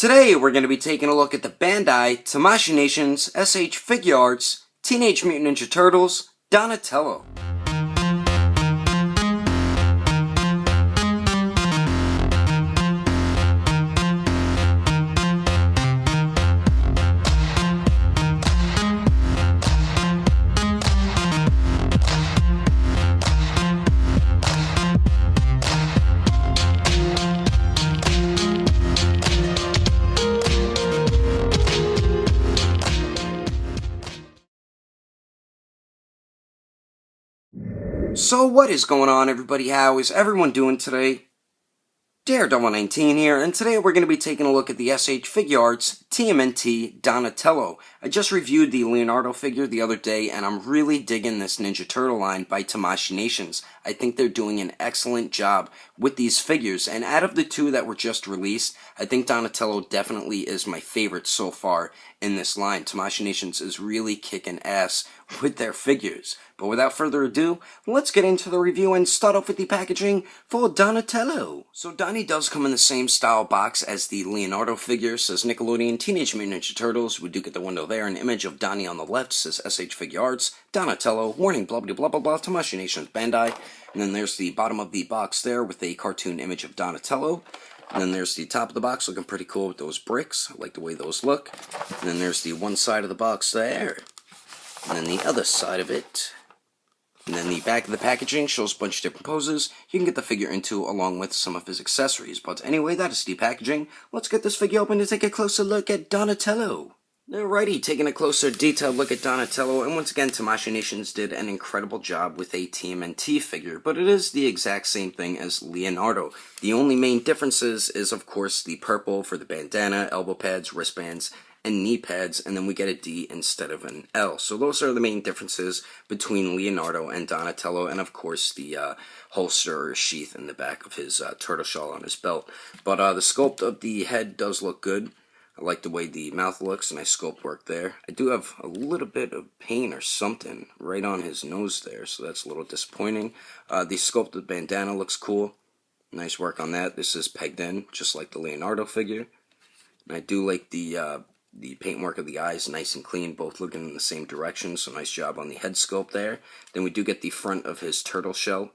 Today we're going to be taking a look at the Bandai Tamashii Nation's SH Figuarts Teenage Mutant Ninja Turtles Donatello. So what is going on, everybody? How is everyone doing today? Daredevil19 here, and today we're going to be taking a look at the SH Figuarts TMNT Donatello. I just reviewed the Leonardo figure the other day, and I'm really digging this Ninja Turtle line by Tamashii Nations. I think they're doing an excellent job with these figures, and out of the two that were just released, I think Donatello definitely is my favorite so far in this line. Tamashii Nations is really kicking ass with their figures. But without further ado, let's get into the review and start off with the packaging for Donatello. So Donnie does come in the same style box as the Leonardo figure, says Nickelodeon Teenage Mutant Ninja Turtles. We do get the window there, an image of Donnie on the left, says SH Figuarts, Donatello, warning, blah blah blah blah blah, Tamashii Nations Bandai. And then there's the bottom of the box there with a cartoon image of Donatello. And then there's the top of the box looking pretty cool with those bricks. I like the way those look. And then there's the one side of the box there. And then the other side of it. And then the back of the packaging shows a bunch of different poses you can get the figure into along with some of his accessories. But anyway, that is the packaging. Let's get this figure open to take a closer look at Donatello. Alrighty, taking a closer detailed look at Donatello, and once again Tamashii Nations did an incredible job with a TMNT figure, but it is the exact same thing as Leonardo. The only main differences is of course the purple for the bandana, elbow pads, wristbands, and knee pads, and then we get a D instead of an L. So those are the main differences between Leonardo and Donatello, and of course the holster or sheath in the back of his turtle shell on his belt. But the sculpt of the head does look good. I like the way the mouth looks, nice sculpt work there. I do have a little bit of paint or something right on his nose there, so that's a little disappointing. The sculpted bandana looks cool. Nice work on that. This is pegged in, just like the Leonardo figure. And I do like the paintwork of the eyes, nice and clean, both looking in the same direction, so nice job on the head sculpt there. Then we do get the front of his turtle shell,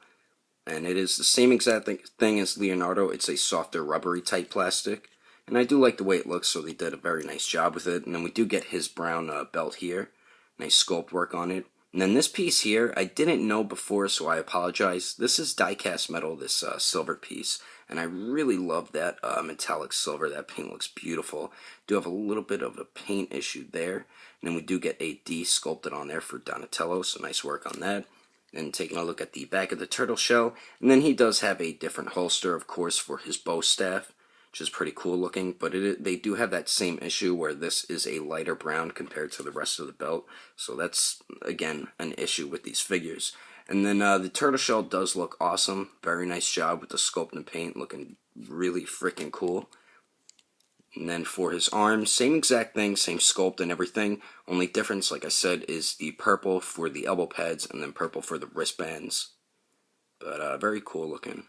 and it is the same exact thing as Leonardo. It's a softer, rubbery type plastic. And I do like the way it looks, so they did a very nice job with it. And then we do get his brown belt here. Nice sculpt work on it. And then this piece here, I didn't know before, so I apologize. This is die-cast metal, this silver piece. And I really love that metallic silver. That paint looks beautiful. Do have a little bit of a paint issue there. And then we do get a D sculpted on there for Donatello, so nice work on that. And taking a look at the back of the turtle shell. And then he does have a different holster, of course, for his bow staff, which is pretty cool looking, but they do have that same issue where this is a lighter brown compared to the rest of the belt, so that's, again, an issue with these figures. And then the turtle shell does look awesome, very nice job with the sculpt and paint, looking really freaking cool. And then for his arms, same exact thing, same sculpt and everything, only difference, like I said, is the purple for the elbow pads and then purple for the wristbands, but very cool looking.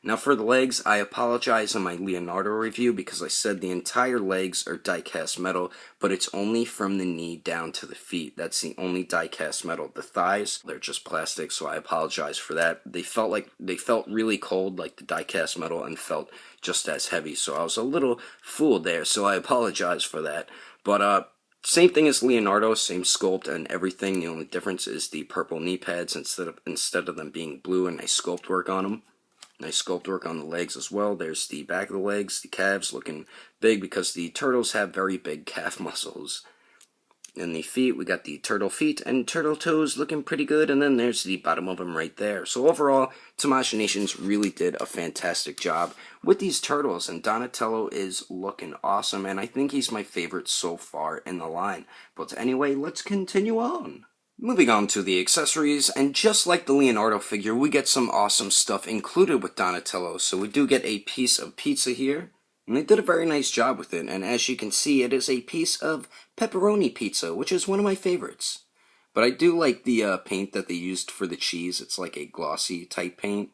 Now for the legs, I apologize on my Leonardo review because I said the entire legs are die-cast metal, but it's only from the knee down to the feet. That's the only die-cast metal. The thighs, they're just plastic, so I apologize for that. They felt really cold, like the die-cast metal, and felt just as heavy, so I was a little fooled there, so I apologize for that. But same thing as Leonardo, same sculpt and everything. The only difference is the purple knee pads instead of them being blue, and nice sculpt work on them. Nice sculpt work on the legs as well. There's the back of the legs, the calves looking big because the turtles have very big calf muscles. And the feet, we got the turtle feet and turtle toes looking pretty good, and then there's the bottom of them right there. So overall, Tamashii Nations really did a fantastic job with these turtles, and Donatello is looking awesome, and I think he's my favorite so far in the line. But anyway, let's continue on. Moving on to the accessories, and just like the Leonardo figure, we get some awesome stuff included with Donatello. So we do get a piece of pizza here, and they did a very nice job with it, and as you can see, it is a piece of pepperoni pizza, which is one of my favorites. But I do like the paint that they used for the cheese. It's like a glossy type paint.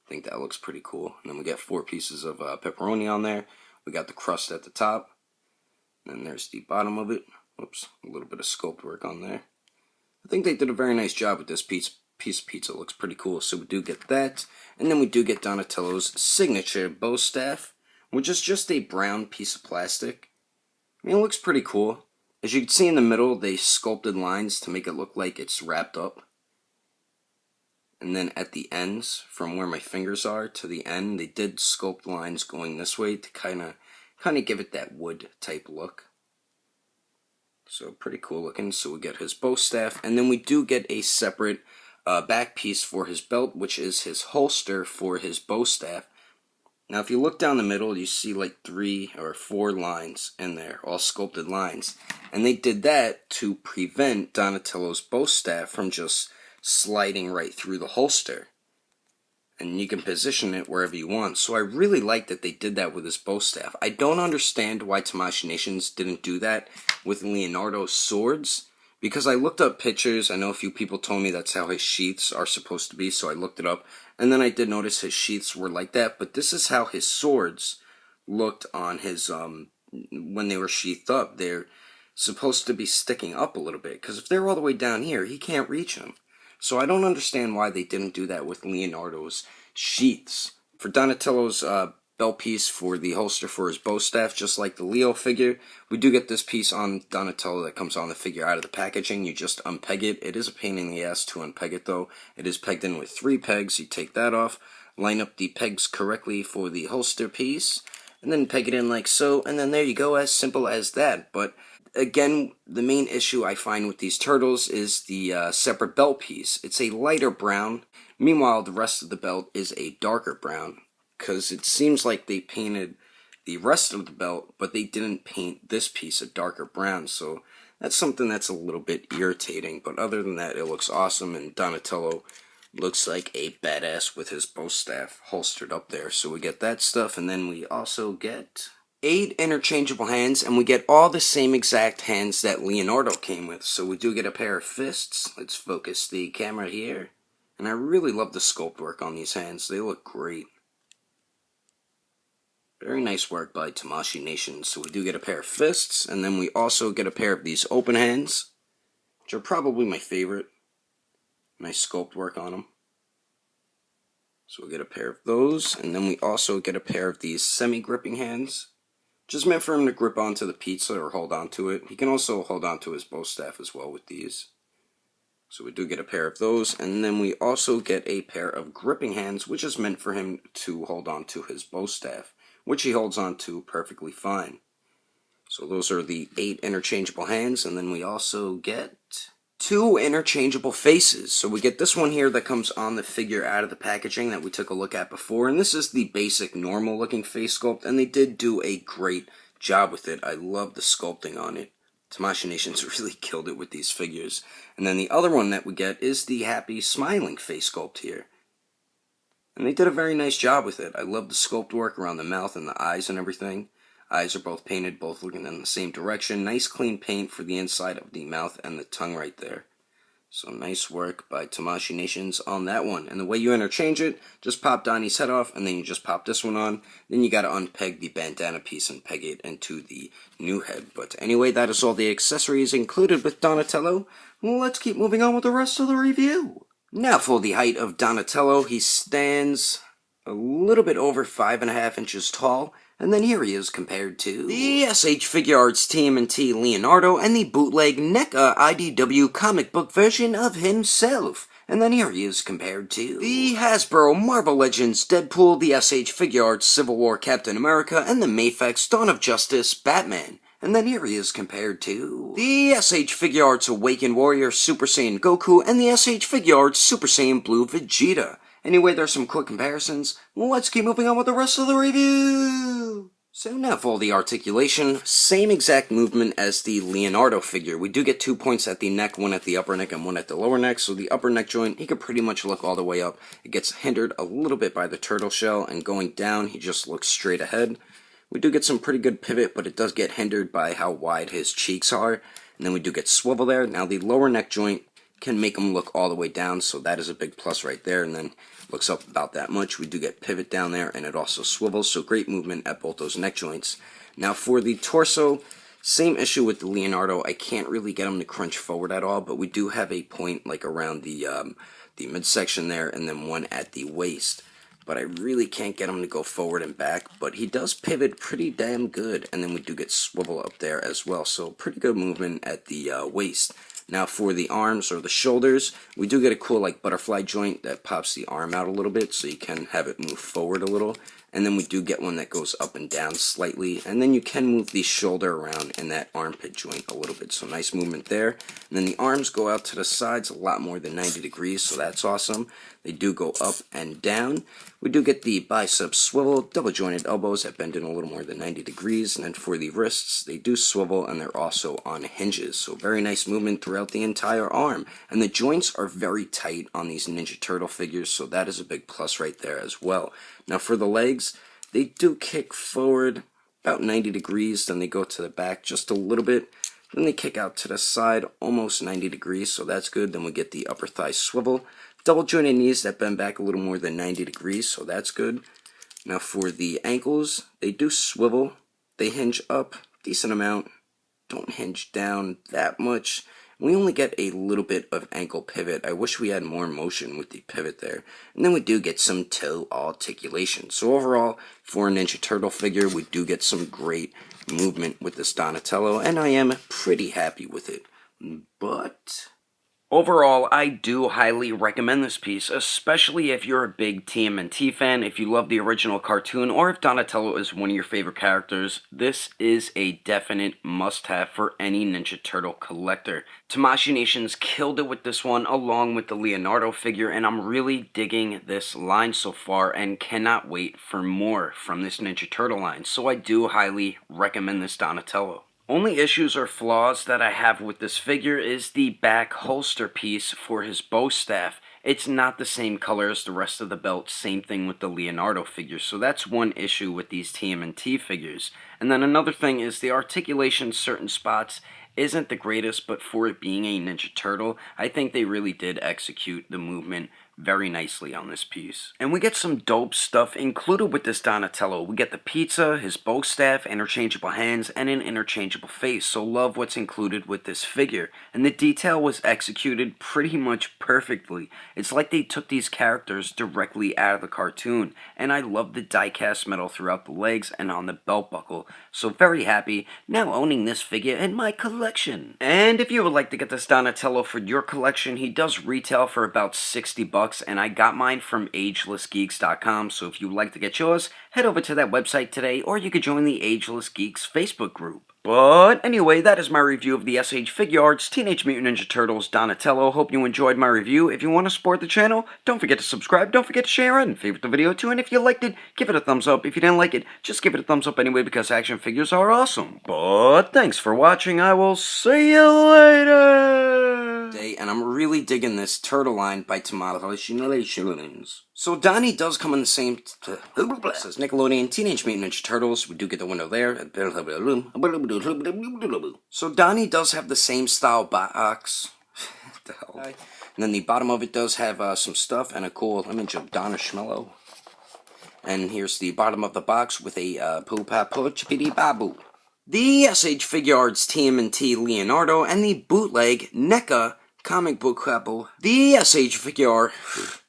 I think that looks pretty cool. And then we get 4 pieces of pepperoni on there. We got the crust at the top, And there's the bottom of it. Oops, a little bit of sculpt work on there. I think they did a very nice job with this piece of pizza. It looks pretty cool. So we do get that. And then we do get Donatello's signature bow staff, which is just a brown piece of plastic. I mean, it looks pretty cool. As you can see in the middle, they sculpted lines to make it look like it's wrapped up. And then at the ends, from where my fingers are to the end, they did sculpt lines going this way to kind of give it that wood type look. So pretty cool looking. So we get his bow staff, and then we do get a separate back piece for his belt, which is his holster for his bow staff. Now if you look down the middle, you see like 3 or 4 lines in there, all sculpted lines. And they did that to prevent Donatello's bow staff from just sliding right through the holster. And you can position it wherever you want. So I really like that they did that with his bow staff. I don't understand why Tamashii Nations didn't do that with Leonardo's swords, because I looked up pictures. I know a few people told me that's how his sheaths are supposed to be, so I looked it up. And then I did notice his sheaths were like that, but this is how his swords looked on his, when they were sheathed up. They're supposed to be sticking up a little bit, because if they're all the way down here, he can't reach them. So I don't understand why they didn't do that with Leonardo's sheaths. For Donatello's belt piece for the holster for his bow staff, just like the Leo figure, we do get this piece on Donatello that comes on the figure out of the packaging. You just unpeg it. It is a pain in the ass to unpeg it though. It is pegged in with 3 pegs. You take that off, line up the pegs correctly for the holster piece, and then peg it in like so, and then there you go, as simple as that. But again, the main issue I find with these turtles is the separate belt piece. It's a lighter brown. Meanwhile, the rest of the belt is a darker brown, because it seems like they painted the rest of the belt, but they didn't paint this piece a darker brown. So that's something that's a little bit irritating. But other than that, it looks awesome, and Donatello looks like a badass with his bow staff holstered up there. So we get that stuff, and then we also get 8 interchangeable hands, and we get all the same exact hands that Leonardo came with. So we do get a pair of fists. Let's focus the camera here. And I really love the sculpt work on these hands. They look great. Very nice work by Tamashii Nations. So we do get a pair of fists, and then we also get a pair of these open hands, which are probably my favorite. Nice sculpt work on them. So we'll get a pair of those, and then we also get a pair of these semi-gripping hands, just meant for him to grip onto the pizza or hold onto it. He can also hold onto his bow staff as well with these. So we do get a pair of those, and then we also get a pair of gripping hands, which is meant for him to hold on to his bow staff, which he holds on to perfectly fine. So those are the 8 interchangeable hands, and then we also get 2 interchangeable faces. So we get this one here that comes on the figure out of the packaging that we took a look at before, and this is the basic normal looking face sculpt, and they did do a great job with it. I love the sculpting on it. Tamashii Nations really killed it with these figures. And then the other one that we get is the happy smiling face sculpt here. And they did a very nice job with it. I love the sculpt work around the mouth and the eyes and everything. Eyes are both painted, both looking in the same direction. Nice clean paint for the inside of the mouth and the tongue right there. So nice work by Tamashii Nations on that one. And the way you interchange it, just pop Donnie's head off, and then you just pop this one on. Then you gotta unpeg the bandana piece and peg it into the new head. But anyway, that is all the accessories included with Donatello. Let's keep moving on with the rest of the review. Now for the height of Donatello, he stands a little bit over 5.5 inches tall. And then here he is compared to the SH Figuarts TMNT Leonardo and the bootleg NECA IDW comic book version of himself. And then here he is compared to the Hasbro Marvel Legends Deadpool, the SH Figuarts Civil War Captain America, and the Mafex Dawn of Justice Batman. And then here he is compared to the SH Figuarts Awakened Warrior Super Saiyan Goku and the SH Figuarts Super Saiyan Blue Vegeta. Anyway, there's some quick comparisons. Let's keep moving on with the rest of the review. So now for the articulation, same exact movement as the Leonardo figure. We do get 2 points at the neck, one at the upper neck and one at the lower neck. So the upper neck joint, he can pretty much look all the way up. It gets hindered a little bit by the turtle shell, and going down, he just looks straight ahead. We do get some pretty good pivot, but it does get hindered by how wide his cheeks are. And then we do get swivel there. Now the lower neck joint can make him look all the way down, so that is a big plus right there. And then looks up about that much. We do get pivot down there, and it also swivels, so great movement at both those neck joints. Now for the torso, Same issue with the Leonardo. I can't really get him to crunch forward at all, but we do have a point like around the midsection there, and then one at the waist. But I really can't get him to go forward and back, but he does pivot pretty damn good, and then we do get swivel up there as well, so pretty good movement at the waist. Now for the arms or the shoulders, we do get a cool like butterfly joint that pops the arm out a little bit, so you can have it move forward a little. And then we do get one that goes up and down slightly, and then you can move the shoulder around in that armpit joint a little bit, so nice movement there. And then the arms go out to the sides a lot more than 90 degrees, so that's awesome. They do go up and down. We do get the biceps swivel, double jointed elbows that bend in a little more than 90 degrees, and then for the wrists, they do swivel and they're also on hinges, so very nice movement throughout the entire arm. And the joints are very tight on these Ninja Turtle figures, so that is a big plus right there as well. Now for the legs, they do kick forward about 90 degrees, then they go to the back just a little bit, then they kick out to the side almost 90 degrees, so that's good. Then we get the upper thigh swivel, double jointed knees that bend back a little more than 90 degrees, so that's good. Now for the ankles, they do swivel, they hinge up decent amount, don't hinge down that much. We only get a little bit of ankle pivot. I wish we had more motion with the pivot there. And then we do get some toe articulation. So overall, for a Ninja Turtle figure, we do get some great movement with this Donatello, and I am pretty happy with it. But overall, I do highly recommend this piece, especially if you're a big TMNT fan, if you love the original cartoon, or if Donatello is one of your favorite characters. This is a definite must-have for any Ninja Turtle collector. Tamashii Nations killed it with this one, along with the Leonardo figure, and I'm really digging this line so far, and cannot wait for more from this Ninja Turtle line. So I do highly recommend this Donatello. Only issues or flaws that I have with this figure is the back holster piece for his bow staff. It's not the same color as the rest of the belt, same thing with the Leonardo figure, so that's one issue with these TMNT figures. And then another thing is the articulation in certain spots isn't the greatest, but for it being a Ninja Turtle, I think they really did execute the movement very nicely on this piece. And we get some dope stuff included with this Donatello. We get the pizza, his bow staff, interchangeable hands, and an interchangeable face. So love what's included with this figure. And the detail was executed pretty much perfectly. It's like they took these characters directly out of the cartoon. And I love the die-cast metal throughout the legs and on the belt buckle. So very happy now owning this figure in my collection. And if you would like to get this Donatello for your collection, he does retail for about $60. And I got mine from agelessgeeks.com, so if you'd like to get yours, head over to that website today, or you could join the Ageless Geeks Facebook group. But anyway, that is my review of the SH Figuarts Teenage Mutant Ninja Turtles Donatello. Hope you enjoyed my review. If you want to support the channel, don't forget to subscribe, don't forget to share it, and favorite the video too, and if you liked it, give it a thumbs up. If you didn't like it, just give it a thumbs up anyway, because action figures are awesome. But thanks for watching, I will see you later! And I'm really digging this turtle line by Tamashii. So Donnie does come in the same says Nickelodeon Teenage Mutant Ninja Turtles. We do get the window there. So Donnie does have the same style box. What the hell? And then the bottom of it does have some stuff and a cool image of Donna Schmello. And here's the bottom of the box with a poo-pa-poo chippity babu. The SH Figuarts TMNT Leonardo and the bootleg NECA comic book couple. The SH Figuarts